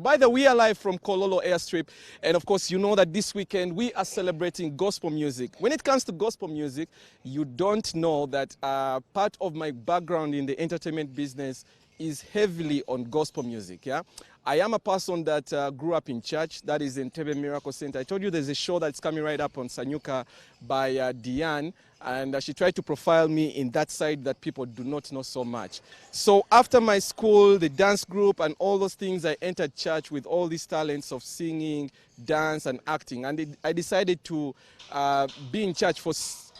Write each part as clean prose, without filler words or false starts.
By the way, we are live from Kololo Airstrip, and of course you know that this weekend we are celebrating gospel music. When it comes to gospel music, you don't know that part of my background in the entertainment business is heavily on gospel music. Yeah, I am a person that grew up in church, that is in Tebe Miracle Center. I told you there's a show that's coming right up on Sanyuka by Diane, and she tried to profile me in that side that people do not know so much. So after my school, the dance group and all those things, I entered church with all these talents of singing, dance and acting, and I decided to be in church for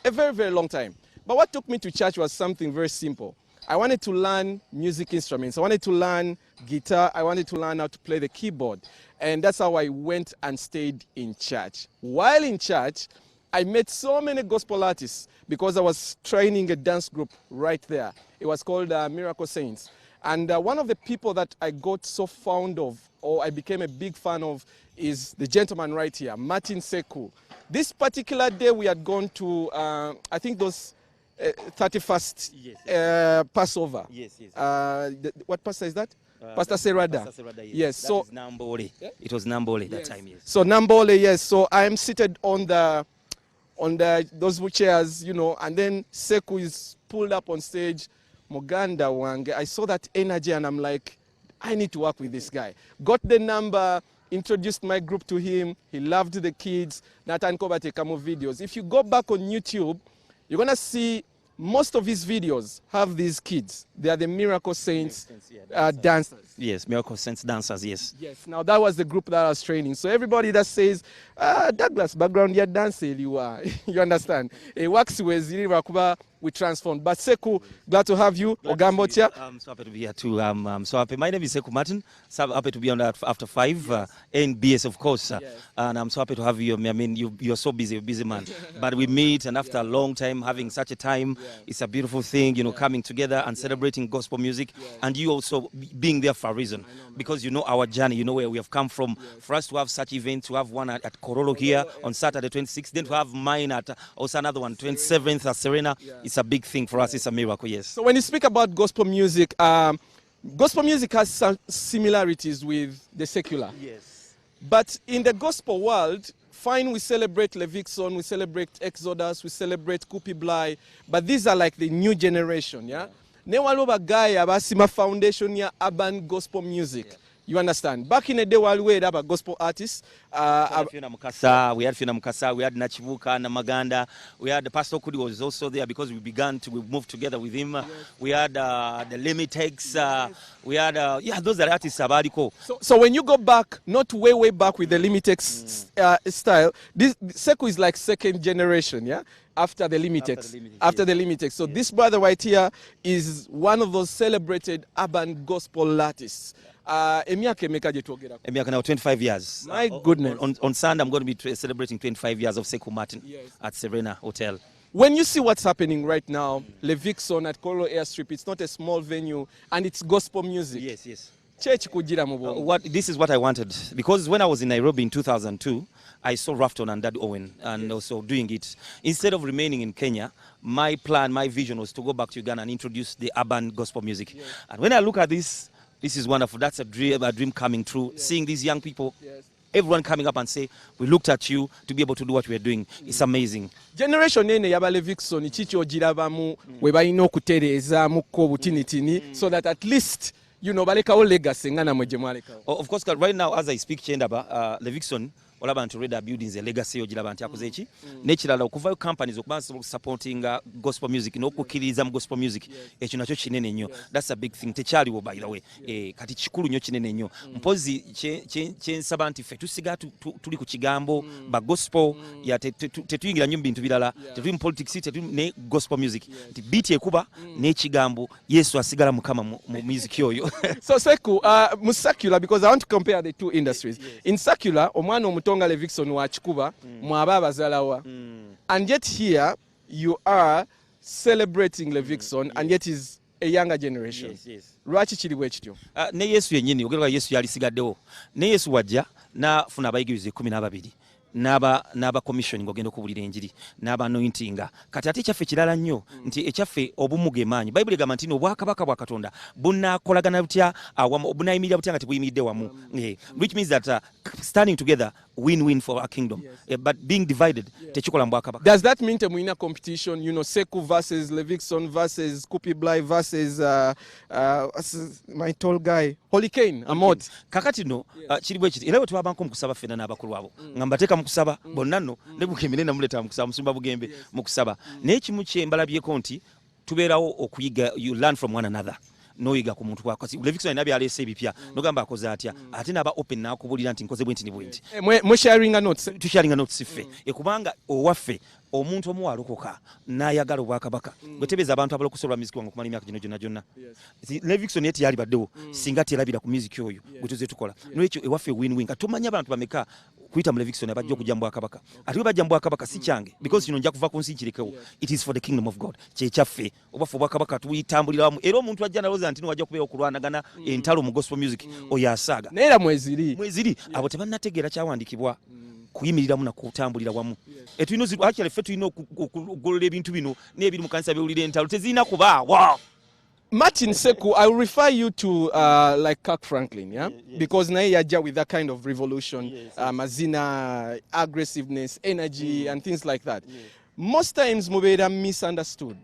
a very, very long time. But what took me to church was something very simple. I wanted to learn music instruments. I wanted to learn guitar. I wanted to learn how to play the keyboard. And that's how I went and stayed in church. While in church, I met so many gospel artists because I was training a dance group right there. It was called Miracle Saints. And one of the people that I got so fond of, or I became a big fan of, is the gentleman right here, Martin Seku. This particular day we had gone to, I think those 31st Passover. Yes. What pastor is that? Pastor Serada. Pastor Serada, yes. Yes. So Nambole. Yeah? It was Nambole that time. Yes. So Nambole, yes. So I am seated on those chairs, you know, and then Seku is pulled up on stage. Lwanga Dagarous. I saw that energy and I'm like, I need to work with this guy. Got the number. Introduced my group to him. He loved the kids. Nathan Kobate Kamo videos. If you go back on YouTube, you're going to see most of his videos have these kids. They are the Miracle Saints dancers. Yes, Miracle Saints dancers, yes. Yes, now that was the group that I was training. So everybody that says, Douglas, background, you're dancing, you are. You understand? It works with we transform. But Seku, glad to have you. Ogambotia. I'm so happy to be here too. I'm so happy. My name is Seku Martin. So happy to be on that After 5 and BS, of course. Yes. And I'm so happy to have you. I mean, you're so busy, you're a busy man. But we meet, and after a long time, having such a time, it's a beautiful thing, you know, coming together and celebrating gospel music. And you also being there for a reason. Because you know our journey, you know where we have come from. For us to have such events, to have one at Korolo here on Saturday 26th, then to have mine at also another one, 27th at Serena. It's a big thing for us. It's a miracle, yes. So when you speak about gospel music has some similarities with the secular. Yes. But in the gospel world, fine, we celebrate Levixon, we celebrate Exodus, we celebrate Kupi Bly, but these are like the new generation, yeah? Newaloba guy abasima foundation ya urban gospel music. You understand? Back in the day, while we had a gospel artists, we had Fiona Mukasa, we had Nachivuka, Namaganda, we had the Pastor Kudi was also there because we moved together with him. Yes. We had the Limitex, we had, those are artists Sabadiko. So when you go back, not way back with the Limitex style, this Seku is like second generation, yeah? After the Limitex. So this brother right here is one of those celebrated urban gospel artists. Emiaka now 25 years. My goodness. On Sunday, I'm going to be celebrating 25 years of Seku Martin at Serena Hotel. When you see what's happening right now, Levixon at Kololo Airstrip, it's not a small venue and it's gospel music. Yes. This is what I wanted. Because when I was in Nairobi in 2002, I saw Rafton and Dad Owen and also doing it. Instead of remaining in Kenya, my plan, my vision was to go back to Uganda and introduce the urban gospel music. Yes. And when I look at this is wonderful. That's a dream coming true. Yes. Seeing these young people, everyone coming up and say, we looked at you to be able to do what we are doing. It's amazing. Generation nene yaba Levixon chicho jirabamu we balina okutereza muko butinitini so that at least you know balekawo legacy ngana mweje mwalekawo. Of course, right now as I speak Chendaba, Levixon olaba nti Reda buildings a legacy ogiraba nti akoze eki n'ekirala okuvayo companies okubanza supporting gospel music n'okukiriza mu gospel music ekyo nakyo kinene nnyo. That's a big thing. Tekyaliwo by the way. Kati kikulu nnyo kinene nnyo. Mpozi kyensaba nti ffe tusiga tuli ku kigambo ba gospel tetuyingira nnyo mu bintu birala, tetuli mu politics, tetuli ne gospel music. Nti beat ekuba n'ekigambo Yesu asigala mukama mu music oyo. So Seku, mu secular, because I want to compare the two industries. In secular, omwana Tonga Levixon wa chikuba mwababa zalawa. And yet here you are celebrating Levixon and yet is a younger generation. Yes. Lwaki kiri bwe kityo? Ne Yesu yennyini ogerwa Yesu yali sigaddewo. Ne Yesu wajja na funa abayigirize 12. n'aba commission ng'ogenda okubuulira enjiri n'aba anointinga kati ate ekyaffe kirala nnyo nti ekyaffe obumu ge maanyi bayibuli egamba nti obwakabaka bwa katonda bunaakolagana butya awamu bunaayimirira butya nga tebuyimiridde wamu which means that standing together win-win for our kingdom but being divided tekikola mu bwakabaka. Does that mean temulina competition, you know, Seku versus Levikson versus Kupi Bly versus my tall guy Holy Kane Amot? Kakati no kiri bwe kiti era bwe twabanko mu kusaba ffenna n'abakulu abo nga mbateeka mu kusaba bonna nno ne Bukemere namuleta mu kusaba Musumba Bugembe mu kusaba naye kimu kye mbalabyeko nti tubeerawo okuyiga, you learn from one another. Noyiga ku muntu kwako. Levikson nabi alese ebipya nogamba akoze atya ate naba open nakubulira nti nkoze bwenti ni bwenti. Mwe sharing a notes. Tu sharing a notes ffe. Ekubanga owaffe omuntu omu alokoka n'ayagala obwakabaka bwetebeza abantu abalo kusolwa music wangu kumala emyaka gino gyonna. Levikson yeti yali baddewo singa terabira ku music oyo bwetuze tukola. N'ekyo ewaffe win-win. Katumanya abantu bameka kuyita mu Levikson abajja okujja mu bwakabaka. Ati bajja mu bwakabaka si kyange because kino nja kuva ku nsi kirekewo. It is for the kingdom of God. Kye kyaffe obaffe obwakabaka tuyitambulira wamu era omuntu ajja naloza nti wajja kubeera okulwanagana entalo mu gospel music oyo asaaga. Neera mweziri abo tebannategeera kyawandikibwa kuyimiriramu na kutambulira wamu. Etulina actually ffe tulina okugolola ebintu bino n'ebiri mu kanisa bewulira entalo tezirina kubaawa. Martin Seku, I will refer you to like Kirk Franklin, yeah? Because naye yaja with that kind of revolution, mazina, aggressiveness, energy, and things like that. Most times mubeera misunderstood.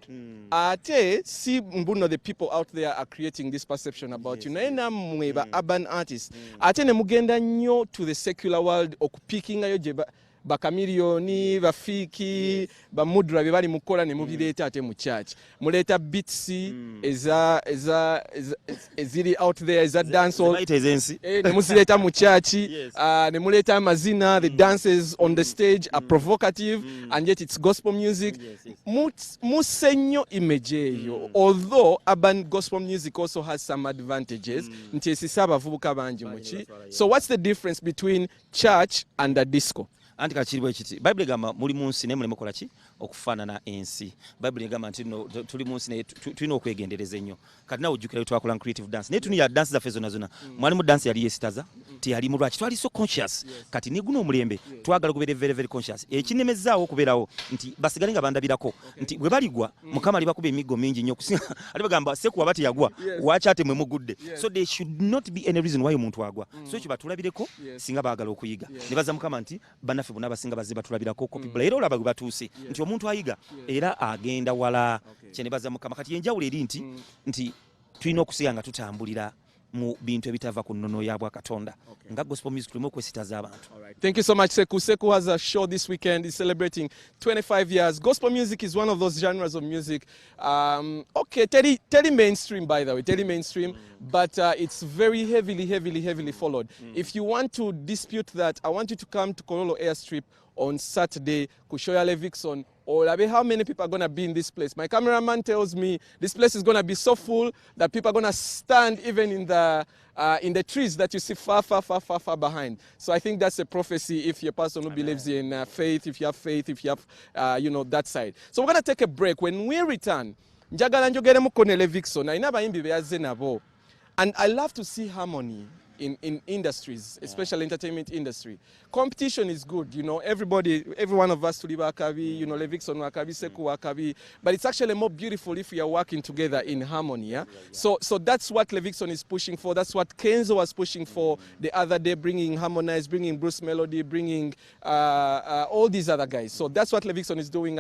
Ate si mbuno the people out there are creating this perception about you. Naye namwe ba urban artists. Ate ne mugenda nnyo to the secular world okupikinga yo je bakamiliyoni bafiki bamudra bye bali mukola ne mubireeta ate mu church. Muleta beats eziri out there eza dance hall. Ne muzileta mu church. Ne muleta amazina, the dances on the stage are provocative and yet it's gospel music. Musenyo image eyo. Although urban gospel music also has some advantages. Nti esisa abavubuka bangi muki. So what's the difference between church and a disco? Anti kachiri bwe kiti Bible egamba muli mu nsi ne muleme kola ki okufaanana ensi. Bible egamba nti no tuli mu nsi ne tulina okwegendereza ennyo. Kati nawe ojjukira twakola creative dance naye tuni ya dance zaffe zonna mwalimu dance yali yesitaza teyali mu lwaki twali so conscious kati ne guno omulembe twagala kubeera very very conscious ekinemezaawo okubeerawo nti basigale nga bandabirako nti bwe baligwa mukama alibakuba emiggo mingi nnyo kusinga ali bagamba Seku abati yagwa wacha ate mwe mugudde so there should not be any reason why omuntu agwa so ekyo batulabireko singa baagala okuyiga ne baza mukama nti bannaffe bonna basinga bazze batulabirako Copy Bly era olaba gwe batuuse nti omuntu ayiga era agenda wala kye ne baza mukama kati enjawulo eri nti tulina okusiga nga tutambulira mu bintu ebitava ku nnono ya bwa Katonda nga gospel music tulimo kwesitaza abantu. Thank you so much, Seku. Seku has a show this weekend. He's celebrating 25 years. Gospel music is one of those genres of music. Okay, tell mainstream, by the way. Tell mainstream, but it's very heavily followed. If you want to dispute that, I want you to come to Kololo Airstrip on Saturday, Kushoya Levikson, or how many people are going to be in this place. My cameraman tells me this place is going to be so full that people are going to stand even in the trees that you see far behind. So I think that's a prophecy if you're a person who believes in faith, if you have faith, if you have, you know, that side. So we're going to take a break. When we return, njagala njogeremu kone Levikson, ayina abayimbi be yazze nabo. And I love to see harmony in industries, especially entertainment industry. Competition is good, you know, every one of us tuli bakabi, you know, Levikson wakabi, Seku wakabi, but it's actually more beautiful if we are working together in harmony, yeah? So that's what Levikson is pushing for, that's what Kenzo was pushing for the other day, bringing Harmonize, bringing Bruce Melody, bringing all these other guys. So that's what Levikson is doing.